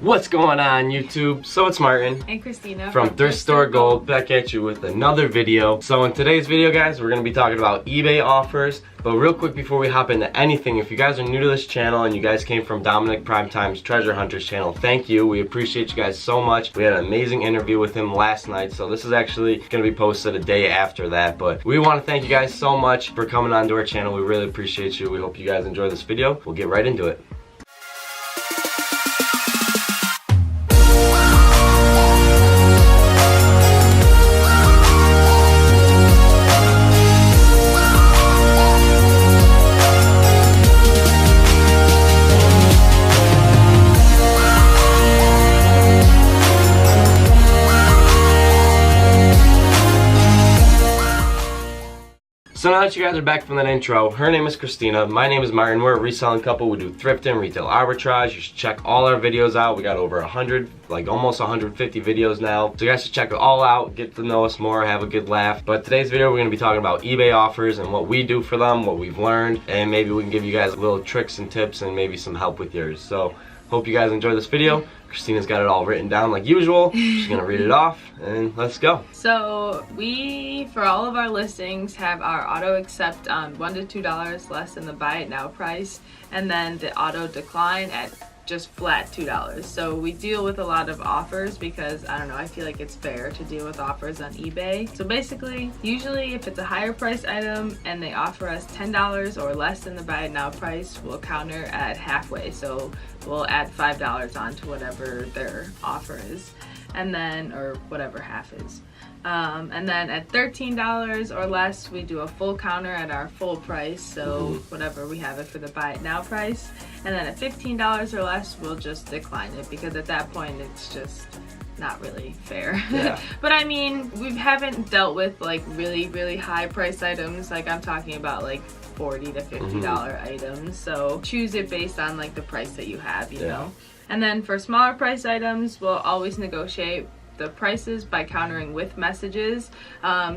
What's going on YouTube? So it's Martin and Kristina from Thrift Store Gold back at you with another video. So in today's video guys, we're going to be talking about eBay offers. But real quick before we hop into anything, if you guys are new to this channel and you guys came from Dominic Primetime's Treasure Hunters channel, thank you. We appreciate you guys so much. We had an amazing interview with him last night, so this is actually going to be posted a day after that. But we want to thank you guys so much for coming onto our channel. We really appreciate you. We hope you guys enjoy this video. We'll get right into it. So now that you guys are back from that intro, her name is Kristina, my name is Martin, we're a reselling couple, we do thrifting, retail arbitrage. You should check all our videos out. We got over 100, like almost 150 videos now. So you guys should check it all out, get to know us more, have a good laugh. But today's video we're going to be talking about eBay offers and what we do for them, what we've learned, and maybe we can give you guys little tricks and tips and maybe some help with yours. So hope you guys enjoy this video. Kristina's got it all written down like usual. She's gonna read it off and let's go. So we, for all of our listings, have our auto accept on $1 to $2 less than the buy it now price, and then the auto decline at just flat $2. So we deal with a lot of offers because, I don't know, I feel like it's fair to deal with offers on eBay. So basically, usually if it's a higher price item and they offer us $10 or less than the buy it now price, we'll counter at halfway. So we'll add $5 onto whatever their offer is, and then, or whatever half is. And then at $13 or less, we do a full counter at our full price, so whatever we have it for the buy it now price. And then at $15 or less, we'll just decline it because at that point it's just not really fair. Yeah. But I mean, we haven't dealt with like really high price items. Like I'm talking about like $40 to $50 items. So choose it based on like the price that you have, you know. And then for smaller price items, we'll always negotiate the prices by countering with messages,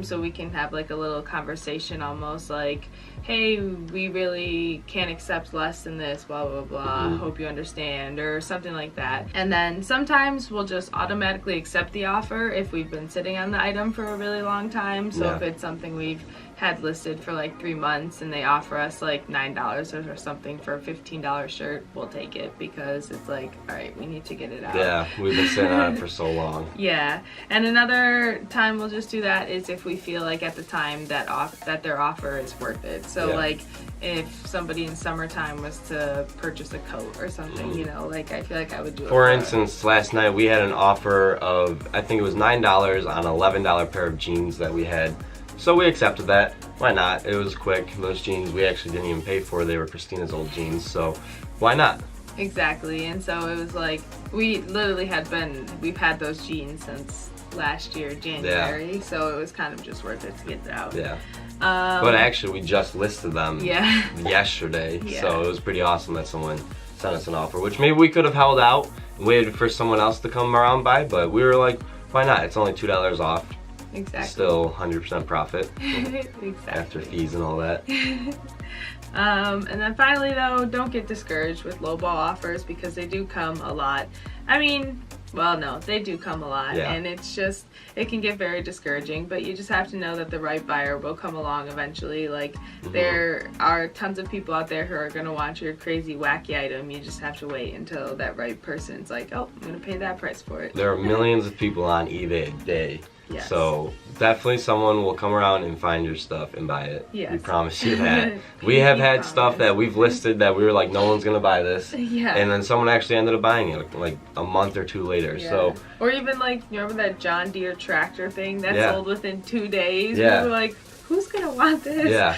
so we can have like a little conversation, almost like, hey, we really can't accept less than this, blah blah blah, hope you understand, or something like that. And then sometimes we'll just automatically accept the offer if we've been sitting on the item for a really long time. So if it's something we've had listed for like 3 months and they offer us like $9 or something for a $15 shirt, we'll take it because it's like, all right, we need to get it out. Yeah, we've been sitting on it for so long. Yeah, and another time we'll just do that is if we feel like at the time that their offer is worth it. So like if somebody in summertime was to purchase a coat or something, you know, like I feel like I would do it. For instance, last night we had an offer of, I think it was $9 on an $11 pair of jeans that we had. So we accepted that. Why not? It was quick. Those jeans we actually didn't even pay for. They were Kristina's old jeans, so why not? Exactly. And so it was like, we literally we've had those jeans since last year, January, so it was kind of just worth it to get it out. Yeah. But actually we just listed them yesterday, so it was pretty awesome that someone sent us an offer, which maybe we could have held out and waited for someone else to come around by, but we were like, why not? It's only $2 off. Exactly. Still 100% profit. Exactly. After fees and all that. And then finally though, don't get discouraged with lowball offers because they do come a lot. I mean, well, no, they do come a lot, and it's just, it can get very discouraging, but you just have to know that the right buyer will come along eventually. Like, there are tons of people out there who are going to want your crazy, wacky item. You just have to wait until that right person's like, oh, I'm going to pay that price for it. There are millions of people on eBay a day. Yes. So definitely someone will come around and find your stuff and buy it. Yes. We promise you that. We have had stuff that we've listed that we were like, no one's gonna buy this. And then someone actually ended up buying it like a month or two later. So. Or even like, you remember that John Deere tractor thing that sold within 2 days? Yeah. We were like, who's gonna want this? Yeah.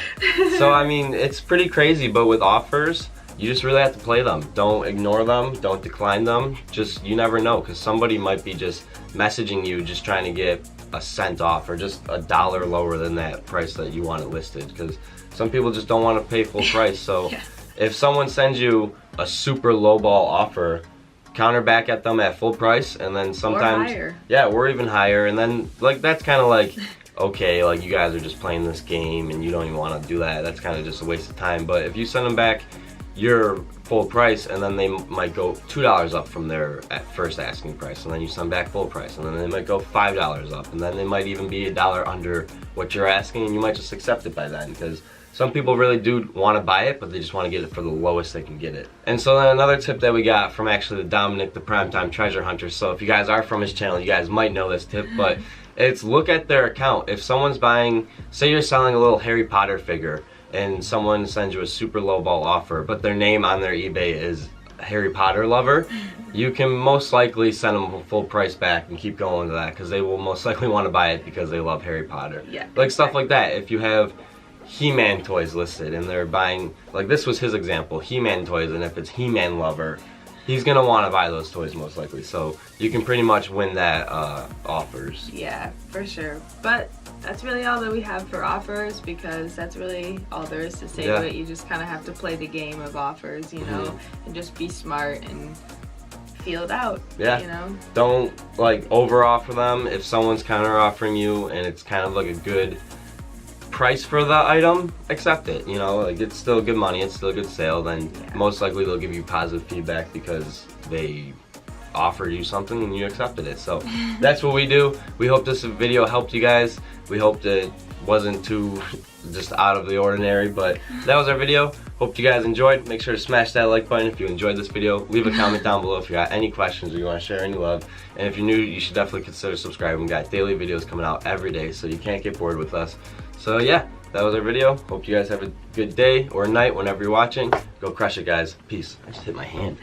So I mean, it's pretty crazy, but with offers, you just really have to play them. Don't ignore them, don't decline them. Just, you never know, because somebody might be just messaging you just trying to get a cent off or just $1 lower than that price that you want it listed, because some people just don't want to pay full price. So if someone sends you a super low ball offer, counter back at them at full price, and then sometimes or even higher, and then like that's kind of like okay, like you guys are just playing this game and you don't even want to do that. That's kind of just a waste of time. But if you send them back, your full price, and then they might go $2 up from their first asking price, and then you send back full price, and then they might go $5 up, and then they might even be $1 under what you're asking, and you might just accept it by then, because some people really do want to buy it, but they just want to get it for the lowest they can get it. And so then another tip that we got from actually the Dominic, the Primetime Treasure Hunter. So if you guys are from his channel, you guys might know this tip, but it's look at their account. If someone's buying, say you're selling a little Harry Potter figure, and someone sends you a super lowball offer, but their name on their eBay is Harry Potter lover, you can most likely send them a full price back and keep going to that, because they will most likely want to buy it because they love Harry Potter. Yeah, like stuff like that. If you have He-Man toys listed and they're buying, like this was his example, He-Man toys, and if it's He-Man lover, he's gonna want to buy those toys most likely. So you can pretty much win that offers. Yeah, for sure. But that's really all that we have for offers, because that's really all there is to say to it. You just kind of have to play the game of offers, you know, and just be smart and feel it out. Yeah. You know, don't like over offer them. If someone's counter offering you and it's kind of like a good price for the item, accept it. You know, like it's still good money, it's still a good sale, then most likely they'll give you positive feedback because they offered you something and you accepted it. So that's what we do. We hope this video helped you guys. We hoped it wasn't too just out of the ordinary, but that was our video. Hope you guys enjoyed. Make sure to smash that like button if you enjoyed this video. Leave a comment down below if you got any questions or you want to share any love. And if you're new, you should definitely consider subscribing. We got daily videos coming out every day, so you can't get bored with us. So yeah, that was our video. Hope you guys have a good day or night whenever you're watching. Go crush it, guys. Peace. I just hit my hand.